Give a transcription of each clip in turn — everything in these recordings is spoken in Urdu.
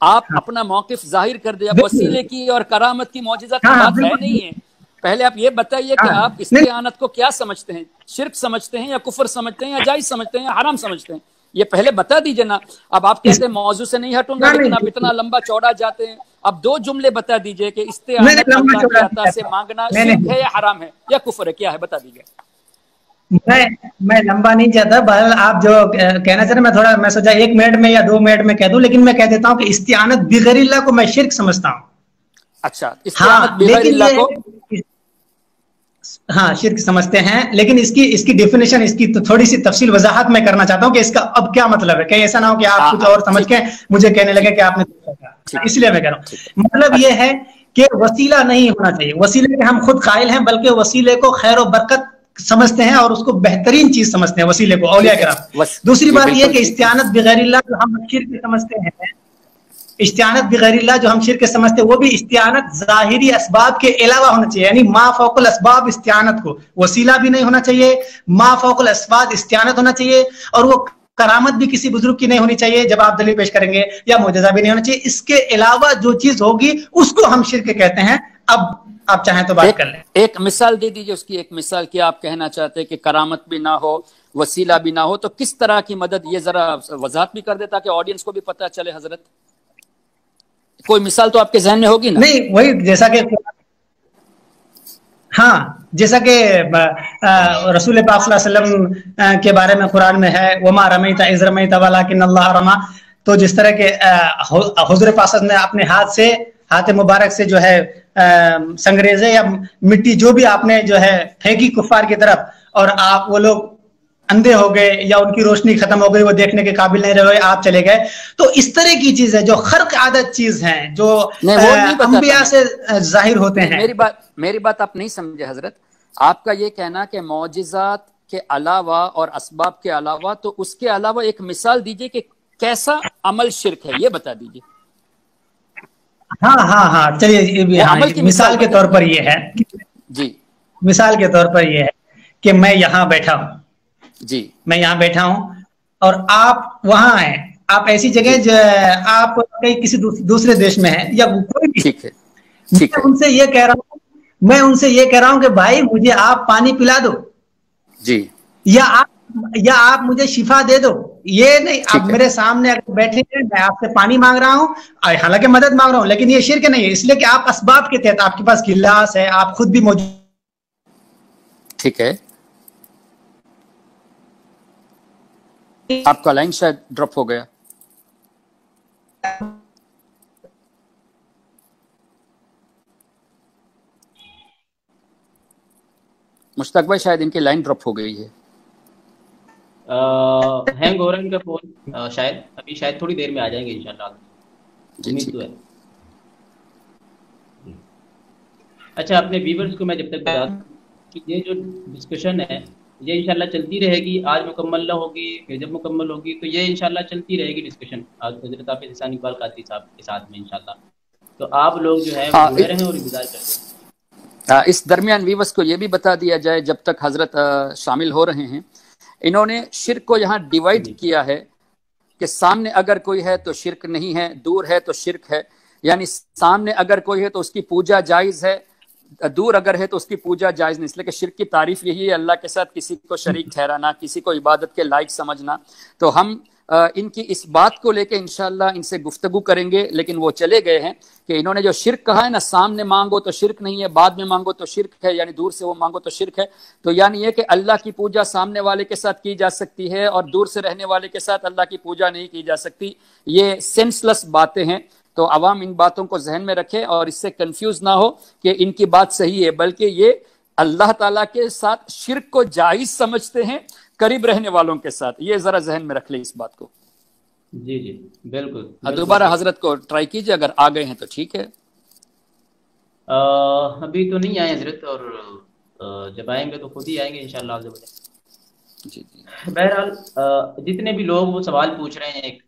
آپ اپنا موقف ظاہر کر دیں. اب وسیلے کی اور کرامت کی معجزات کی بات ہے نہیں ہے. پہلے آپ یہ بتائیے کہ آپ استعانت کو کیا سمجھتے ہیں, شرک سمجھتے ہیں یا کفر سمجھتے ہیں یا جائز سمجھتے ہیں یا حرام سمجھتے ہیں, یہ پہلے بتا دیجئے نا. اب آپ کہتے ہیں موضوع سے نہیں ہٹوں گا, لیکن آپ اتنا لمبا چوڑا جاتے ہیں. اب 2 جملے بتا دیجئے کہ استعانت اللہ کی عطا سے مانگنا شرک ہے یا حرام ہے یا کفر ہے, کیا ہے بتا دیجئے. میں لمبا نہیں چاہتا, بہرحال آپ جو کہنا چاہ رہے ہیں میں سوچا 1 منٹ میں یا 2 منٹ میں کہہ دوں, لیکن میں کہہ دیتا ہوں کہ استعانت بغیر اللہ کو میں شرک سمجھتا ہوں. اچھا, استعانت بغیر اللہ کو ہاں شرک سمجھتے ہیں, لیکن اس کی ڈیفینیشن, اس کی تھوڑی سی تفصیل وضاحت میں کرنا چاہتا ہوں کہ اس کا اب کیا مطلب ہے. کہیں ایسا نہ ہو کہ آپ کچھ اور سمجھ کے مجھے کہنے لگے کہ آپ نے سوچا, اس لیے میں کہہ رہا ہوں. مطلب یہ ہے کہ وسیلہ نہیں ہونا چاہیے. وسیلے کے ہم خود قائل ہیں, بلکہ وسیلے کو خیر و برکت سمجھتے ہیں اور اس کو بہترین چیز سمجھتے ہیں وسیلے کو, اولیاء کرام. دوسری بات یہ کہ استعانت بغیر اللہ جو ہم شرک سمجھتے ہیں, استعانت بغیر اللہ جو ہم شرک سمجھتے ہیں, وہ بھی استعانت ظاہری اسباب کے علاوہ ہونا چاہیے, یعنی ما فوق الاسباب استعانت کو. وسیلہ بھی نہیں ہونا چاہیے, ما فوق الاسباب استعانت ہونا چاہیے, اور وہ کرامت بھی کسی بزرگ کی نہیں ہونی چاہیے جب آپ دلیل پیش کریں گے, یا معجزہ بھی نہیں ہونا چاہیے. اس کے علاوہ جو چیز ہوگی اس کو ہم شرک کہتے ہیں. اب آپ چاہیں تو بات کر لیں. ایک مثال دے دیجئے, اس کی ایک مثال. کیا آپ کہنا چاہتے ہیں کہ کرامت بھی نہ ہو, وسیلہ بھی نہ ہو, تو کس طرح کی مدد, یہ ذرا وضاحت بھی کر دے تاکہ آڈینس کو بھی پتہ چلے. حضرت کوئی مثال تو آپ کے ذہن میں ہوگی نا؟ نہیں, وہی جیسا کہ جیسا کہ رسول پاک صلی اللہ علیہ وسلم کے بارے میں قرآن میں ہے, وما رمیت اذ رمیت ولکن اللہ رمی. تو جس طرح کے حضور پاک نے اپنے ہاتھ مبارک سے جو ہے سنگریزے یا مٹی جو بھی آپ نے جو ہے پھینکی کفار کی طرف, اور آپ وہ لوگ اندھے ہو گئے یا ان کی روشنی ختم ہو گئی, وہ دیکھنے کے قابل نہیں رہے, آپ چلے گئے. تو اس طرح کی چیز ہے جو خرق عادت چیز ہیں, جو انبیاء سے ظاہر ہوتے ہیں. میری بات آپ نہیں سمجھے حضرت. آپ کا یہ کہنا کہ معجزات کے علاوہ اور اسباب کے علاوہ, تو اس کے علاوہ ایک مثال دیجئے کہ کیسا عمل شرک ہے, یہ بتا دیجئے. ہاں چلیے, مثال کے طور پر یہ ہے, جی مثال کے طور پر یہ ہے کہ میں یہاں بیٹھا ہوں, جی میں یہاں بیٹھا ہوں اور آپ وہاں ہیں, آپ ایسی جگہ جو آپ کہیں کسی دوسرے دیش میں ہیں یا کوئی بھی, ٹھیک ہے, میں ان سے یہ کہہ رہا ہوں کہ بھائی مجھے آپ پانی پلا دو, جی, یا آپ مجھے شفا دے دو. یہ نہیں آپ میرے سامنے اگر بیٹھے ہیں, میں آپ سے پانی مانگ رہا ہوں, حالانکہ مدد مانگ رہا ہوں, لیکن یہ شرک نہیں ہے, اس لیے کہ آپ اسباب کے تحت, آپ کے پاس گلاس ہے, آپ خود بھی موجود. ٹھیک ہے, آپ کا لائن شاید ڈراپ ہو گیا. مشتاق بھائی شاید ان کی لائن ڈراپ ہو گئی ہے. ہینگ ہو رہا ہے ان کا فون, شاید ابھی شاید تھوڑی دیر میں آ جائیں گے انشاءاللہ, امید تو ہے. اچھا, اپنے ویورز کو میں جب تک بتا دوں کہ یہ جو ڈسکشن ہے یہ انشاءاللہ چلتی رہے گی. آج مکمل نہ ہوگی, پھر جب مکمل ہوگی تو یہ انشاءاللہ چلتی رہے گی ڈسکشن حضرت حافظ احسان اقبال قادری صاحب کے ساتھ میں انشاءاللہ. تو آپ لوگ جو ہے وہ جڑے رہیں اور انتظار کریں. اس درمیان ویورز کو یہ بھی بتا دیا جائے جب تک حضرت شامل ہو رہے ہیں, انہوں نے شرک کو یہاں ڈیوائیڈ کیا ہے کہ سامنے اگر کوئی ہے تو شرک نہیں ہے, دور ہے تو شرک ہے. یعنی سامنے اگر کوئی ہے تو اس کی پوجا جائز ہے, دور اگر ہے تو اس کی پوجا جائز نہیں. اس لیے کہ شرک کی تعریف یہی ہے, اللہ کے ساتھ کسی کو شریک ٹھہرانا, کسی کو عبادت کے لائق سمجھنا. تو ہم ان کی اس بات کو لے کے انشاءاللہ ان سے گفتگو کریں گے, لیکن وہ چلے گئے ہیں کہ انہوں نے جو شرک کہا ہے نا, سامنے مانگو تو شرک نہیں ہے, بعد میں مانگو تو شرک ہے, یعنی دور سے وہ مانگو تو شرک ہے. تو یعنی یہ کہ اللہ کی پوجا سامنے والے کے ساتھ کی جا سکتی ہے اور دور سے رہنے والے کے ساتھ اللہ کی پوجا نہیں کی جا سکتی. یہ سینس لیس باتیں ہیں. تو عوام ان باتوں کو ذہن میں رکھے اور اس سے کنفیوز نہ ہو کہ ان کی بات صحیح ہے, بلکہ یہ اللہ تعالیٰ کے ساتھ شرک کو جائز سمجھتے ہیں قریب رہنے والوں کے ساتھ. یہ ذرا ذہن میں رکھ لیں اس بات کو. جی جی بالکل. دوبارہ حضرت کو ٹرائی کیجئے, اگر آ گئے ہیں تو ٹھیک ہے. ابھی تو نہیں آئے حضرت, اور جب آئیں گے تو خود ہی آئیں گے انشاءاللہ. جی جی. بہرحال جتنے بھی لوگ وہ سوال پوچھ رہے ہیں,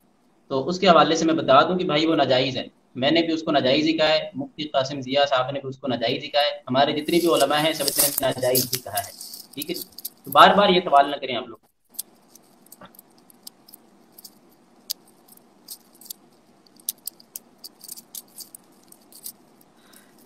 تو اس کے حوالے سے میں بتا دوں کہ بھائی وہ ناجائز ہے. میں نے بھی اس کو ناجائز ہی کہا ہے, مفتی قاسم ضیاء صاحب نے بھی اس کو ناجائز ہی کہا ہے, ہمارے جتنے بھی علماء ہیں سب نے ناجائز ہی کہا ہے. ٹھیک ہے, تو بار بار یہ سوال نہ کریں آپ لوگ.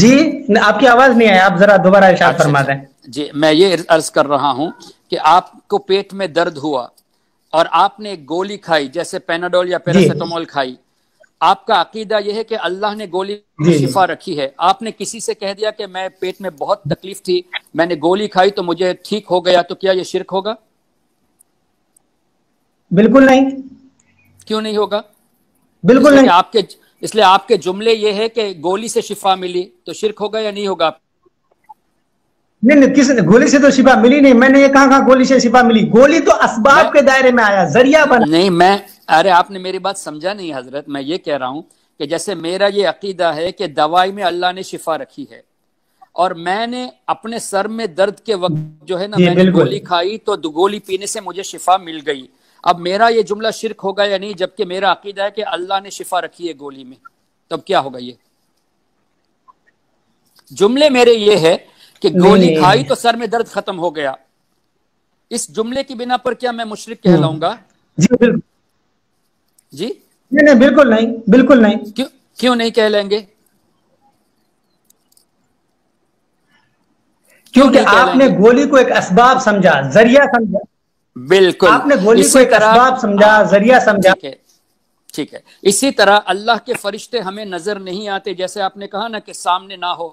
جی آپ کی آواز نہیں آئی, آپ ذرا دوبارہ ارشاد فرما دیں. جی میں یہ عرض کر رہا ہوں کہ آپ کو پیٹ میں درد ہوا اور آپ نے ایک گولی کھائی جیسے پیناڈول یا پیراسیٹامول کھائی, آپ کا عقیدہ یہ ہے کہ اللہ نے گولی میں شفا رکھی ہے. آپ نے کسی سے کہہ دیا کہ میں پیٹ میں بہت تکلیف تھی, میں نے گولی کھائی تو مجھے ٹھیک ہو گیا, تو کیا یہ شرک ہوگا؟ بالکل نہیں. کیوں نہیں ہوگا؟ بالکل نہیں. اس لیے آپ کے جملے یہ ہے کہ گولی سے شفا ملی, تو شرک ہوگا یا نہیں ہوگا؟ نہیں, کس گولی سے تو شفا ملی نہیں. میں نے یہ کہاں گولی سے شفا ملی؟ گولی تو اسباب کے دائرے میں آیا, ذریعہ بنا. نہیں ارے آپ نے میری بات سمجھا نہیں حضرت. میں یہ کہہ رہا ہوں کہ جیسے میرا یہ عقیدہ ہے کہ دوائی میں اللہ نے شفا رکھی ہے, اور میں نے اپنے سر میں درد کے وقت جو ہے نا میں نے گولی کھائی تو گولی پینے سے مجھے شفا مل گئی. اب میرا یہ جملہ شرک ہوگا یا نہیں, جبکہ میرا عقیدہ ہے کہ اللہ نے شفا رکھی ہے گولی میں, تب کیا ہوگا؟ یہ جملے میرے یہ ہے کہ گولی کھائی تو سر میں درد ختم ہو گیا, اس جملے کی بنا پر کیا میں مشرک کہلاؤں گا؟ جی بالکل. جی نہیں بالکل نہیں, بالکل نہیں. کیوں نہیں کہہ لیں گے؟ کیونکہ آپ نے گولی کو ایک اسباب سمجھا, ذریعہ سمجھا. بالکل, آپ نے گولی کو ایک اسباب سمجھا, ذریعہ سمجھا. ٹھیک ہے. اسی طرح اللہ کے فرشتے ہمیں نظر نہیں آتے, جیسے آپ نے کہا نا کہ سامنے نہ ہو,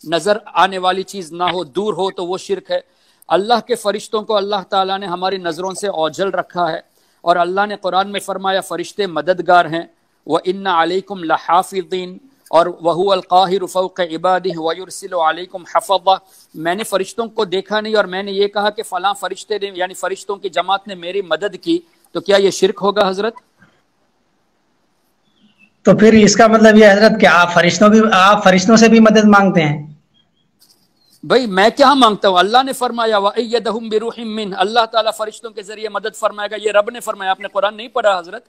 نظر آنے والی چیز نہ ہو, دور ہو تو وہ شرک ہے. اللہ کے فرشتوں کو اللہ تعالیٰ نے ہماری نظروں سے اوجھل رکھا ہے, اور اللہ نے قرآن میں فرمایا فرشتے مددگار ہیں. وَإِنَّ عَلَيْكُمْ لَحَافِظِينَ, اور وَهُوَ الْقَاهِرُ فَوْقَ عِبَادِهِ وَيُرْسِلُ عَلَيْكُمْ حَفَظًا. میں نے فرشتوں کو دیکھا نہیں اور میں نے یہ کہا کہ فلاں فرشتے نے یعنی فرشتوں کی جماعت نے میری مدد کی, تو کیا یہ شرک ہوگا حضرت؟ تو پھر اس کا مطلب یہ حضرت کہ آپ فرشتوں سے بھی مدد مانگتے ہیں؟ بھائی میں کیا مانگتا ہوں؟ اللہ نے فرمایا وَأَيَّدَهُمْ بِرُوحٍ مِّنْهُ, اللہ تعالیٰ فرشتوں کے ذریعے مدد فرمائے گا, یہ رب نے فرمایا. آپ نے قرآن نہیں پڑھا حضرت؟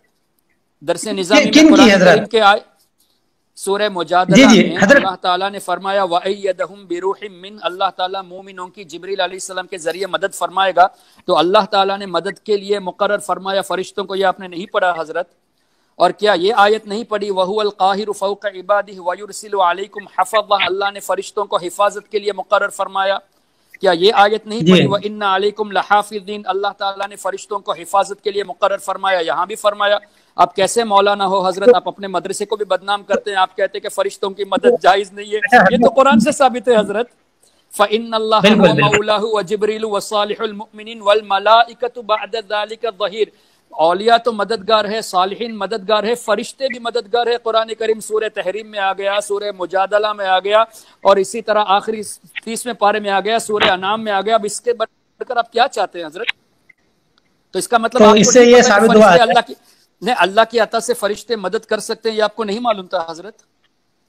درس نظامی میں قرآن کریم کے سورہ مجادلہ میں اللہ تعالیٰ نے فرمایا وَأَيَّدَهُمْ بِرُوحٍ مِّنْهُ, اللہ تعالیٰ مومنوں کی جبریل علیہ السلام کے ذریعے مدد فرمائے گا. تو اللہ تعالیٰ نے مدد کے لیے مقرر فرمایا فرشتوں کو, یہ آپ نے نہیں پڑھا حضرت؟ اور کیا یہ آیت نہیں پڑھی وَهُوَ الْقَاهِرُ فَوْقَ عِبَادِهِ وَيُرْسِلُ عَلَيْكُمْ حَفَظًا, اللہ نے فرشتوں کو حفاظت کے لیے مقرر فرمایا؟ کیا یہ آیت نہیں پڑھی وَإِنَّ عَلَيْكُمْ لَحَافِظِينَ, اللہ تعالیٰ نے فرشتوں کو حفاظت کے لیے مقرر فرمایا؟ یہاں بھی فرمایا. آپ کیسے مولانا ہو حضرت, آپ اپنے مدرسے کو بھی بدنام کرتے ہیں, آپ کہتے ہیں کہ فرشتوں کی مدد جائز نہیں ہے. یہ تو قرآن سے ثابت ہے حضرت. فَإِنَّ اللَّهَ هُوَ مَوْلَاهُ وَجِبْرِيلُ وَصَالِحُ الْمُؤْمِنِينَ وَالْمَلَائِكَةُ بَعْدَ ذَلِكَ ظَهِيرٌ. اولیاء تو مددگار ہے, صالحین مددگار ہے, فرشتے بھی مددگار ہے. قرآن کریم سورہ تحریم میں آ گیا, سورہ مجادلہ میں آ گیا, اور اسی طرح آخری 30ویں پارے میں آ گیا, سورہ انعام میں آ گیا. اب اس کے بڑھ کر آپ کیا چاہتے ہیں حضرت؟ تو اس کا مطلب تو آپ اس کو سے نہیں یہ پتا کہ ثابت فرشتے ہوا اللہ کی عطا سے فرشتے مدد کر سکتے ہیں, یہ آپ کو نہیں معلوم تھا حضرت؟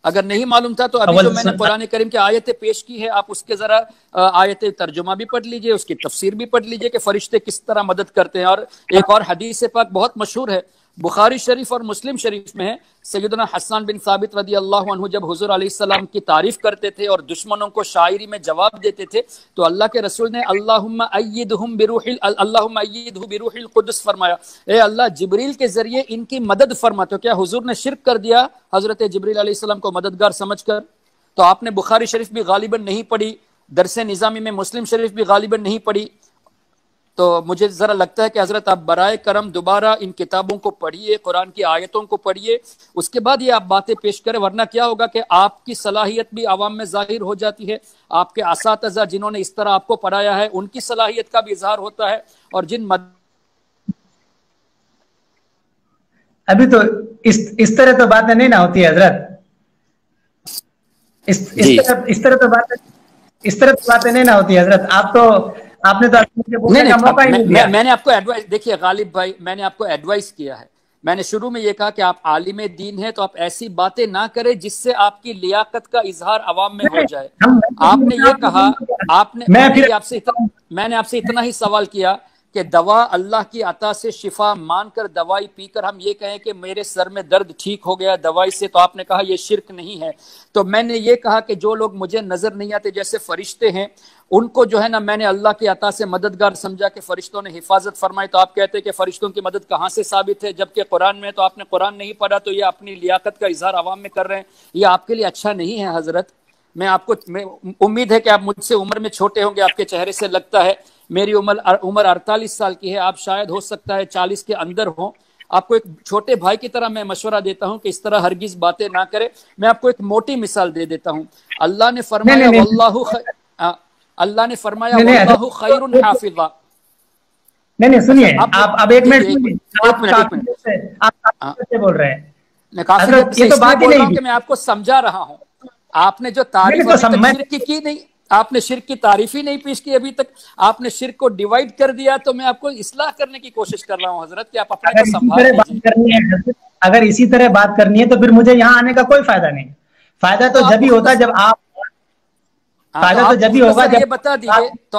اگر نہیں معلوم تھا تو ابھی جو میں نے قرآن کریم کی آیتیں پیش کی ہے, آپ اس کے ذرا آیت ترجمہ بھی پڑھ لیجئے, اس کی تفسیر بھی پڑھ لیجئے کہ فرشتے کس طرح مدد کرتے ہیں. اور ایک اور حدیث پاک بہت مشہور ہے, بخاری شریف اور مسلم شریف میں ہے. سیدنا حسان بن ثابت رضی اللہ عنہ جب حضور علیہ السلام کی تعریف کرتے تھے اور دشمنوں کو شاعری میں جواب دیتے تھے, تو اللہ کے رسول نے اللہم ایدہ بروح القدس فرمایا, اے اللہ جبریل کے ذریعے ان کی مدد فرما. تو کیا حضور نے شرک کر دیا حضرت جبریل علیہ السلام کو مددگار سمجھ کر؟ تو آپ نے بخاری شریف بھی غالباً نہیں پڑھی, درس نظامی میں مسلم شریف بھی غالباً نہیں پڑھی. تو مجھے ذرا لگتا ہے کہ حضرت آپ برائے کرم دوبارہ ان کتابوں کو پڑھیے, قرآن کی آیتوں کو پڑھیے, اس کے بعد یہ آپ باتیں پیش کریں. ورنہ کیا ہوگا کہ آپ کی صلاحیت بھی عوام میں ظاہر ہو جاتی ہے, آپ کے اساتذہ جنہوں نے اس طرح آپ کو پڑھایا ہے ان کی صلاحیت کا بھی اظہار ہوتا ہے, اور ابھی تو اس طرح تو باتیں نہیں نہ ہوتی ہے حضرت. اس طرح تو باتیں نہیں نہ ہوتی حضرت. آپ نے تو بولنے کا موقع ہی نہیں دیا. میں نے آپ کو ایڈوائس, دیکھیے غالب بھائی, میں نے آپ کو ایڈوائس کیا ہے. میں نے شروع میں یہ کہا کہ آپ عالم دین ہیں, تو آپ ایسی باتیں نہ کریں جس سے آپ کی لیاقت کا اظہار عوام میں ہو جائے. آپ نے یہ کہا, میں نے آپ سے اتنا ہی سوال کیا کہ دوا اللہ کی عطا سے شفا مان کر دوائی پی کر ہم یہ کہیں کہ میرے سر میں درد ٹھیک ہو گیا دوائی سے, تو آپ نے کہا یہ شرک نہیں ہے. تو میں نے یہ کہا کہ جو لوگ مجھے نظر نہیں آتے جیسے فرشتے ہیں, ان کو جو ہے نا میں نے اللہ کی عطا سے مددگار سمجھا کہ فرشتوں نے حفاظت فرمائی. تو آپ کہتے ہیں کہ فرشتوں کی مدد کہاں سے ثابت ہے, جبکہ قرآن میں. تو آپ نے قرآن نہیں پڑھا, تو یہ اپنی لیاقت کا اظہار عوام میں کر رہے ہیں, یہ آپ کے لیے اچھا نہیں ہے حضرت. میں آپ کو امید ہے کہ آپ مجھ سے عمر میں چھوٹے ہوں گے، آپ کے چہرے سے لگتا ہے میری عمر 48 سال کی ہے، آپ شاید ہو سکتا ہے 40 کے اندر ہوں۔ آپ کو ایک چھوٹے بھائی کی طرح میں مشورہ دیتا ہوں کہ اس طرح ہرگز باتیں نہ کرے۔ میں آپ کو ایک موٹی مثال دے دیتا ہوں۔ اللہ نے فرمایا اللہ نے فرمایا واللہ خیر حافظا۔ نہیں سنیے، اچھا آپ ایک منٹ ایک سنیے، منٹ آپ کیسے بول رہے ہیں میں کافی حضرت؟ سے یہ تو اس لیے بات ہی بول رہا نہیں ہوں تھی۔ کہ میں آپ کو سمجھا رہا ہوں۔ آپ نے جو تعریف نہیں ابھی تو تک میں شرک کی نہیں، آپ نے شرک کی تعریف ہی نہیں پیش کی ابھی تک، آپ نے شرک کو ڈیوائیڈ کر دیا، تو میں آپ کو اصلاح کرنے کی کوشش کر رہا ہوں حضرت کہ آپ اپنے کو اگر اسی سنبھال طرح لیجیے۔ بات کرنی ہے حضرت، اگر اسی طرح بات کرنی ہے تو پھر مجھے یہاں آنے کا کوئی فائدہ نہیں۔ فائدہ تو آپ جب ہی ہوتا مختصر، جب آپ، تو فائدہ تو آپ جب ہی ہوگا مختصر جب یہ بتا دیجئے، تو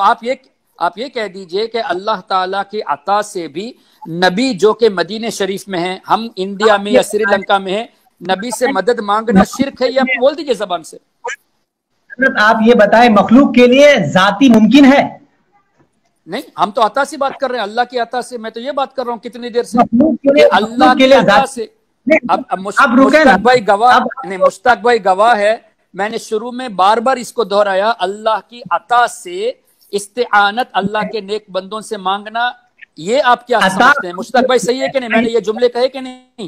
آپ یہ کہہ دیجئے کہ اللہ تعالیٰ کی عطا سے بھی نبی جو کہ مدینہ شریف میں ہیں، ہم انڈیا میں یا سری لنکا میں ہیں، نبی سے مدد مانگنا شرک ہے، یہ آپ بول دیجئے زبان سے۔ حضرت آپ یہ بتائیں مخلوق کے لیے ذاتی ممکن ہے؟ نہیں، ہم تو عطا سے بات کر رہے ہیں، اللہ کی عطا سے۔ میں تو یہ بات کر رہا ہوں کتنی دیر سے کہ اللہ مخلوق کے کی لیے عطا سے۔ اب آپ رکے نا، مشتاق بھائی گواہ اب نہیں، مشتاق بھائی گواہ ہے، میں نے شروع میں بار بار اس کو دہرایا، اللہ کی عطا سے استعانت، اللہ کے نیک بندوں سے مانگنا، یہ آپ کیا عطا، سمجھتے ہیں؟ مشتاق بھائی صحیح ہے کہ نہیں؟ میں نے یہ جملے کہے کہ نہیں؟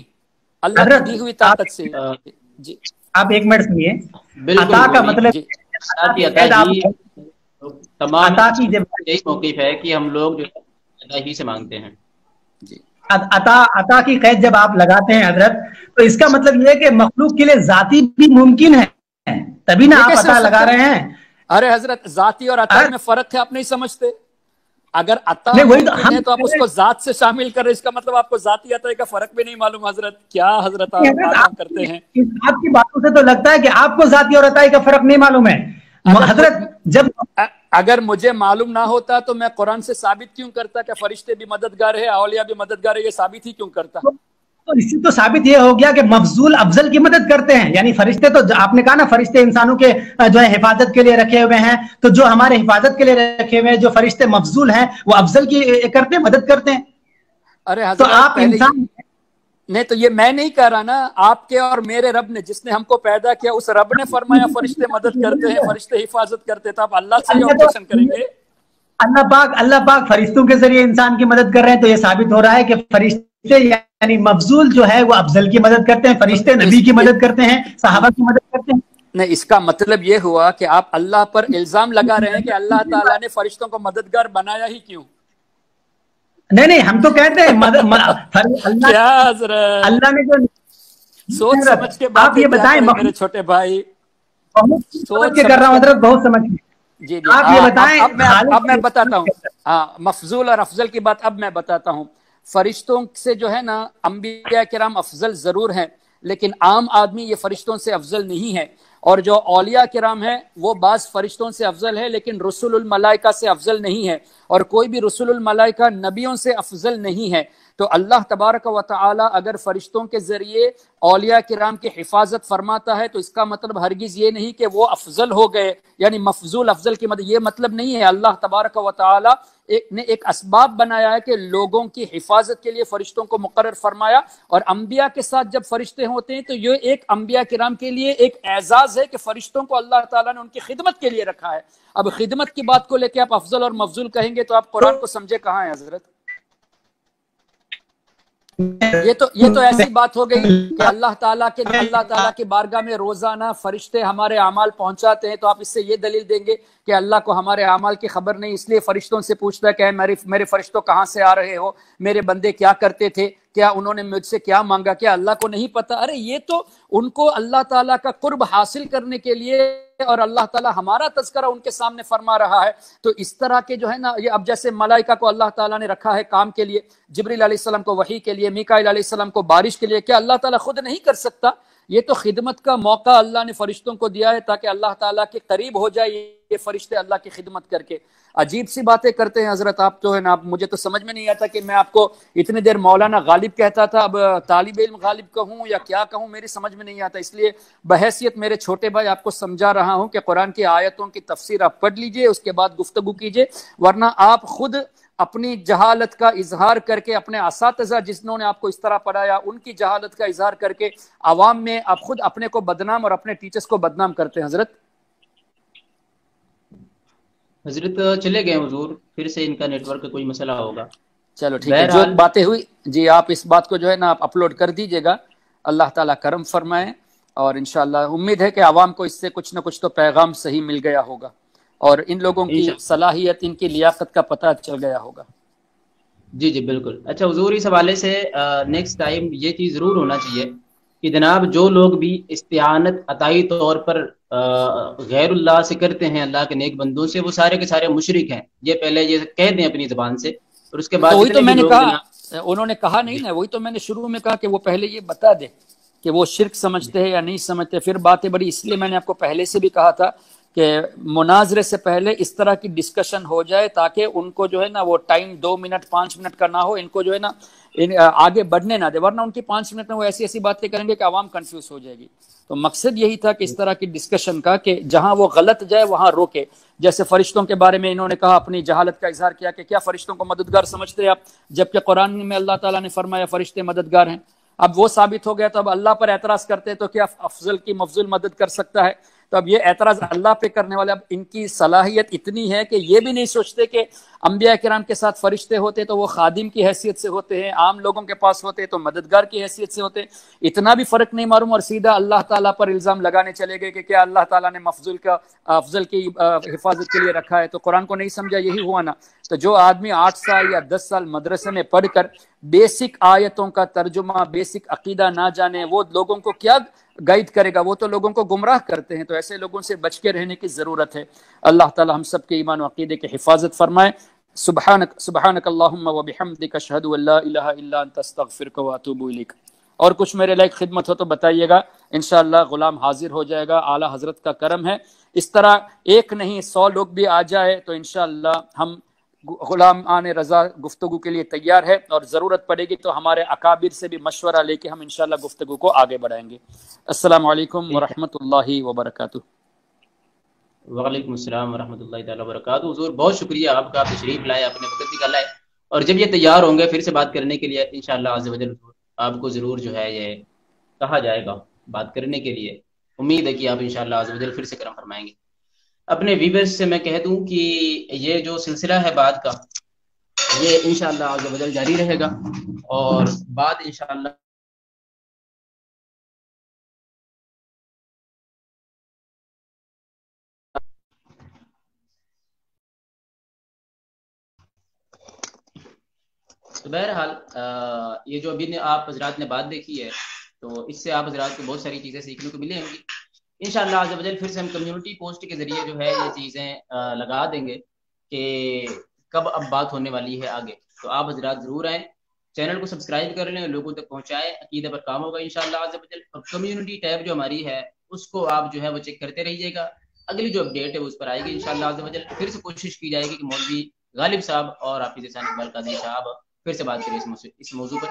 اللہ کی حضرت دی ہوئی آپ طاقت سے۔ جی آپ ایک منٹ سنیے، بالکل عطا کا وہی مطلب جی عطا ہی، تمام عطا کی جب یہی موقف ہے کہ ہم لوگ جو ہے عطا ہی سے مانگتے ہیں۔ جی عطا کی قید جب آپ لگاتے ہیں حضرت، تو اس کا مطلب یہ ہے کہ مخلوق کے لیے ذاتی بھی ممکن ہے، تبھی نا یہ آپ کیسے ہو عطا لگا سکتا ہے؟ رہے ہیں۔ ارے حضرت، ذاتی اور عطائی میں فرق ہے، آپ نہیں سمجھتے؟ اگر عطا نہیں وہی تو ممکن ہم ہے تو آپ اس کو ذات سے شامل کر رہے، اس کا مطلب آپ کو ذاتی عطائی کا فرق بھی نہیں معلوم۔ حضرت کیا حضرت آپ حضرت باتیں کرتے ہیں؟ آپ کی باتوں سے تو لگتا ہے کہ آپ کو ذاتی اور عطائی کا فرق نہیں معلوم ہے حضرت۔ جب اگر مجھے معلوم نہ ہوتا تو میں قرآن سے ثابت کیوں کرتا کہ فرشتے بھی مددگار ہے، اولیاء بھی مددگار ہے؟ یہ ثابت ہی کیوں کرتا؟ تو اس سے تو ثابت یہ ہو گیا کہ مفضول افضل کی مدد کرتے ہیں، یعنی فرشتے تو آپ نے کہا نا فرشتے انسانوں کے جو ہے حفاظت کے لیے رکھے ہوئے ہیں، تو جو ہمارے حفاظت کے لیے رکھے ہوئے ہیں جو فرشتے مفضول ہیں وہ افضل کی کرتے ہیں، مدد کرتے ہیں۔ ارے تو حضرت آپ پہلے انسان نہیں، تو یہ میں نہیں کہہ رہا نا، آپ کے اور میرے رب نے، جس نے ہم کو پیدا کیا، اس رب نے فرمایا فرشتے مدد کرتے ہیں، فرشتے حفاظت کرتے ہیں، تو آپ اللہ سے ہی آبجیکشن کریں گے؟ اللہ پاک فرشتوں کے ذریعے انسان کی مدد کر رہے ہیں، تو یہ ثابت ہو رہا ہے کہ فرشتے یعنی مفضول جو ہے وہ افضل کی مدد کرتے ہیں، فرشتے نبی کی مدد کرتے ہیں، صحابہ کی مدد کرتے ہیں۔ نہیں، اس کا مطلب یہ ہوا کہ آپ اللہ پر الزام لگا رہے ہیں کہ اللہ تعالیٰ نے فرشتوں کو مددگار بنایا ہی کیوں؟ نہیں ہم تو کہتے ہیں کیا حضرت، اللہ نے جو سوچ سمجھ کے آپ باتیں یہ کیا بتائیں، کریں میرے چھوٹے بھائی، بہت سمجھ سوچ کے کر سمجھ رہا ہوں کر۔ حضرت، بہت سمجھ کے۔ جی جی، آپ یہ بتائیں اب میں بتاتا ہوں، مفضول اور افضل کی بات اب میں بتاتا ہوں۔ فرشتوں سے جو ہے نا، انبیاء کرام افضل ضرور ہیں، لیکن عام آدمی یہ فرشتوں سے افضل نہیں ہے، اور جو اولیاء کرام ہیں وہ بعض فرشتوں سے افضل ہے، لیکن رسول الملائکہ سے افضل نہیں ہے، اور کوئی بھی رسول الملائکہ نبیوں سے افضل نہیں ہے۔ تو اللہ تبارک و تعالی اگر فرشتوں کے ذریعے اولیاء کرام کی حفاظت فرماتا ہے تو اس کا مطلب ہرگز یہ نہیں کہ وہ افضل ہو گئے، یعنی مفضول افضل کی مدد، یہ مطلب نہیں ہے۔ اللہ تبارک و تعالی نے ایک اسباب بنایا ہے کہ لوگوں کی حفاظت کے لیے فرشتوں کو مقرر فرمایا، اور انبیاء کے ساتھ جب فرشتے ہوتے ہیں تو یہ ایک انبیاء کرام کے لیے ایک اعزاز ہے کہ فرشتوں کو اللہ تعالیٰ نے ان کی خدمت کے لیے رکھا ہے۔ اب خدمت کی بات کو لے کے آپ افضل اور مفضول کہیں گے تو آپ قرآن کو سمجھے کہاں ہیں حضرت؟ یہ تو ایسی بات ہو گئی کہ اللہ تعالیٰ کی بارگاہ میں روزانہ فرشتے ہمارے اعمال پہنچاتے ہیں، تو آپ اس سے یہ دلیل دیں گے کہ اللہ کو ہمارے اعمال کی خبر نہیں، اس لیے فرشتوں سے پوچھتا ہے کہ میرے فرشتوں کہاں سے آ رہے ہو، میرے بندے کیا کرتے تھے، کیا انہوں نے مجھ سے کیا مانگا، کیا اللہ کو نہیں پتا؟ ارے یہ تو ان کو اللہ تعالیٰ کا قرب حاصل کرنے کے لیے، اور اللہ تعالیٰ ہمارا تذکرہ ان کے سامنے فرما رہا ہے۔ تو اس طرح کے جو ہے نا، یہ اب جیسے ملائکہ کو اللہ تعالیٰ نے رکھا ہے کام کے لیے، جبریل علیہ السلام کو وحی کے لیے، میکائیل علیہ السلام کو بارش کے لیے، کیا اللہ تعالیٰ خود نہیں کر سکتا؟ یہ تو خدمت کا موقع اللہ نے فرشتوں کو دیا ہے تاکہ اللہ تعالیٰ کے قریب ہو جائے یہ فرشتے اللہ کی خدمت کر کے۔ عجیب سی باتیں کرتے ہیں حضرت آپ تو، ہے نا، مجھے تو سمجھ میں نہیں آتا کہ میں آپ کو اتنی دیر مولانا غالب کہتا تھا، اب طالب علم غالب کہوں یا کیا کہوں، میری سمجھ میں نہیں آتا۔ اس لیے بحیثیت میرے چھوٹے بھائی آپ کو سمجھا رہا ہوں کہ قرآن کی آیتوں کی تفسیر آپ پڑھ لیجئے، اس کے بعد گفتگو کیجئے، ورنہ آپ خود اپنی جہالت کا اظہار کر کے، اپنے اساتذہ جنہوں نے آپ کو اس طرح پڑھایا ان کی جہالت کا اظہار کر کے عوام میں آپ خود اپنے کو بدنام اور اپنے ٹیچرز کو بدنام کرتے ہیں حضرت۔ حضرت چلے گئے حضور، پھر سے ان کا نیٹ ورک کا کوئی مسئلہ ہوگا. چلو ٹھیک ہے، جو باتیں ہوئی جی آپ اس بات کو جو ہے نا آپ اپلوڈ کر دیجئے گا. اللہ تعالیٰ کرم فرمائے، اور انشاءاللہ امید ہے کہ عوام کو اس سے کچھ نہ کچھ تو پیغام صحیح مل گیا ہوگا، اور ان لوگوں کی صلاحیت، ان کی لیاقت کا پتہ چل گیا ہوگا. جی جی بالکل. اچھا حضور، اس حوالے سے نیکسٹ ٹائم یہ چیز ضرور ہونا چاہیے کہ جناب جو لوگ بھی استعانت عطائی طور پر غیر اللہ سے کرتے ہیں، اللہ کے نیک بندوں سے، وہ سارے کے سارے مشرک ہیں. یہ پہلے یہ کہہ دیں اپنی زبان سے، اور اس کے بعد وہی تو میں نے کہا، انہوں نے کہا نہیں نا، وہی تو میں نے شروع میں کہا کہ وہ پہلے یہ بتا دے کہ وہ شرک سمجھتے ہیں یا نہیں سمجھتے. پھر باتیں بڑی، اس لیے میں نے آپ کو پہلے سے بھی کہا تھا کہ مناظرے سے پہلے اس طرح کی ڈسکشن ہو جائے تاکہ ان کو جو ہے نا وہ ٹائم 2 منٹ 5 منٹ کا نہ ہو، ان کو جو ہے نا آگے بڑھنے نہ دے، ورنہ ان کی 5 منٹ میں وہ ایسی ایسی باتیں کریں گے کہ عوام کنفیوز ہو جائے گی. تو مقصد یہی تھا کہ اس طرح کی ڈسکشن کا کہ جہاں وہ غلط جائے وہاں روکے. جیسے فرشتوں کے بارے میں انہوں نے کہا، اپنی جہالت کا اظہار کیا کہ کیا فرشتوں کو مددگار سمجھتے ہیں آپ، جبکہ قرآن میں اللہ تعالیٰ نے فرمایا فرشتے مددگار ہیں. اب وہ ثابت ہو گیا تو اب اللہ پر اعتراض کرتے تو کیا افضل کی مفضل مدد کر سکتا ہے؟ تو اب یہ اعتراض اللہ پہ کرنے والے، اب ان کی صلاحیت اتنی ہے کہ یہ بھی نہیں سوچتے کہ انبیاء کرام کے ساتھ فرشتے ہوتے تو وہ خادم کی حیثیت سے ہوتے ہیں، عام لوگوں کے پاس ہوتے تو مددگار کی حیثیت سے ہوتے. اتنا بھی فرق نہیں معلوم، اور سیدھا اللہ تعالیٰ پر الزام لگانے چلے گئے کہ کیا اللہ تعالیٰ نے مفضل کا افضل کی حفاظت کے لیے رکھا ہے. تو قرآن کو نہیں سمجھا، یہی ہوا نا. تو جو آدمی 8 سال یا 10 سال مدرسے میں پڑھ کر بیسک آیتوں کا ترجمہ، بیسک عقیدہ نہ جانے، وہ لوگوں کو کیا گائیڈ کرے گا؟ وہ تو لوگوں کو گمراہ کرتے ہیں. تو ایسے لوگوں سے بچ کے رہنے کی ضرورت ہے. اللہ تعالی ہم سب کے ایمان و عقیدے کی حفاظت فرمائے. سبحانک اللہم و بحمدک، اشہد ان لا الہ الا انت، استغفرک و اتوب الیک. اور کچھ میرے لائق خدمت ہو تو بتائیے گا، انشاءاللہ غلام حاضر ہو جائے گا. اعلیٰ حضرت کا کرم ہے. اس طرح ایک نہیں 100 لوگ بھی آ جائے تو انشاءاللہ ہم غلام آن رضا گفتگو کے لیے تیار ہے، اور ضرورت پڑے گی تو ہمارے اکابر سے بھی مشورہ لے کے ہم انشاءاللہ گفتگو کو آگے بڑھائیں گے. السلام علیکم ورحمۃ اللہ وبرکاتہ. وعلیکم السلام ورحمۃ اللہ تعالیٰ وبرکاتہ. حضور بہت شکریہ آپ کا، تشریف لائے، اپنے وقت نکالا ہے، اور جب یہ تیار ہوں گے پھر سے بات کرنے کے لیے انشاءاللہ عز و جل آپ کو ضرور جو ہے یہ کہا جائے گا بات کرنے کے لیے. امید ہے کہ آپ انشاءاللہ عز و جل پھر سے کرم فرمائیں گے. اپنے ویورز سے میں کہہ دوں کہ یہ جو سلسلہ ہے بات کا، یہ انشاءاللہ عز و جل جاری رہے گا، اور بات انشاءاللہ تو بہرحال یہ جو ابھی آپ حضرات نے بات دیکھی ہے، تو اس سے آپ حضرات کو بہت ساری چیزیں سیکھنے کو ملیں گی انشاءاللہ عز و جل. پھر سے ہم کمیونٹی پوسٹ کے ذریعے جو ہے یہ چیزیں لگا دیں گے کہ کب اب بات ہونے والی ہے آگے. تو آپ حضرات ضرور آئیں، چینل کو سبسکرائب کر لیں، لوگوں تک پہنچائیں، عقیدہ پر کام ہوگا انشاءاللہ عز و جل. اور کمیونٹی ٹیب جو ہماری ہے اس کو آپ جو ہے وہ چیک کرتے رہیے گا. اگلی جو اپڈیٹ ہے اس پر آئے گی انشاءاللہ عز و جل. پھر سے کوشش کی جائے گی کہ مولوی غالب صاحب اور حافظ ثانی اقبال قادری صاحب پھر سے بات کریں اس موضوع پر.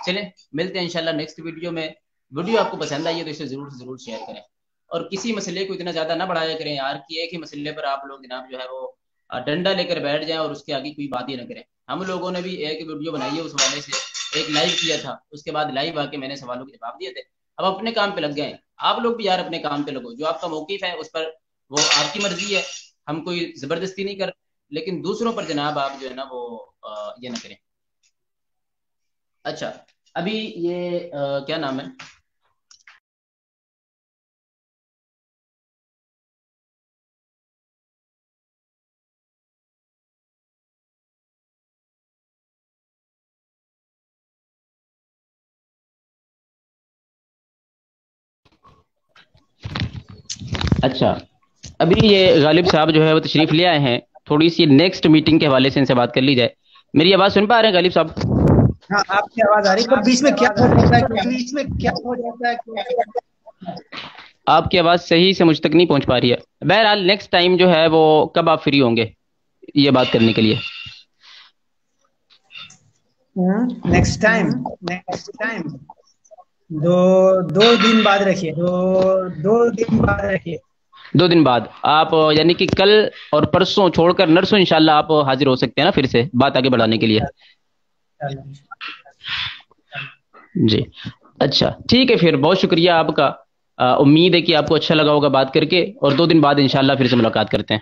چلیں ملتے ہیں انشاءاللہ نیکسٹ ویڈیو میں. ویڈیو آپ کو پسند آئی ہے تو اسے ضرور سے ضرور شیئر کریں، اور کسی مسئلے کو اتنا زیادہ نہ بڑھایا کریں یار کہ ایک ہی مسئلے پر آپ لوگ جناب جو ہے وہ ڈنڈا لے کر بیٹھ جائیں اور اس کے آگے کوئی بات ہی نہ کریں. ہم لوگوں نے بھی ایک ویڈیو بنائی ہے اس حوالے سے، ایک لائیو کیا تھا، اس کے بعد لائیو آ کے میں نے سوالوں کے جواب دیے تھے. اب اپنے کام پہ لگ گئے ہیں، آپ لوگ بھی یار اپنے کام پہ لگو. جو آپ کا موقف ہے اس پر وہ آپ کی مرضی ہے، ہم کوئی زبردستی نہیں کر، لیکن دوسروں پر جناب آپ جو ہے نا وہ یہ نہ کریں. اچھا ابھی یہ کیا نام ہے، اچھا ابھی یہ غالب صاحب جو ہے وہ تشریف لے آئے ہیں. تھوڑی سی نیکسٹ میٹنگ کے حوالے سے ان سے بات کر لی جائے. میری آواز سن پا رہے ہیں غالب صاحب؟ ہاں آپ کی آواز آ رہی ہے، بیچ میں کیا ہو جاتا ہے آپ کی آواز صحیح سے مجھ تک نہیں پہنچ پا رہی ہے. بہرحال نیکسٹ ٹائم جو ہے وہ کب آپ فری ہوں گے یہ بات کرنے کے لیے؟ نیکسٹ ٹائم دو دن بعد رکھیے، 2 دن بعد آپ، یعنی کہ کل اور پرسوں چھوڑ کر نرسوں انشاءاللہ آپ حاضر ہو سکتے ہیں نا پھر سے بات آگے بڑھانے کے لیے؟ جی اچھا ٹھیک ہے، پھر بہت شکریہ آپ کا. امید ہے کہ آپ کو اچھا لگا ہوگا بات کر کے، اور 2 دن بعد انشاءاللہ پھر سے ملاقات کرتے ہیں.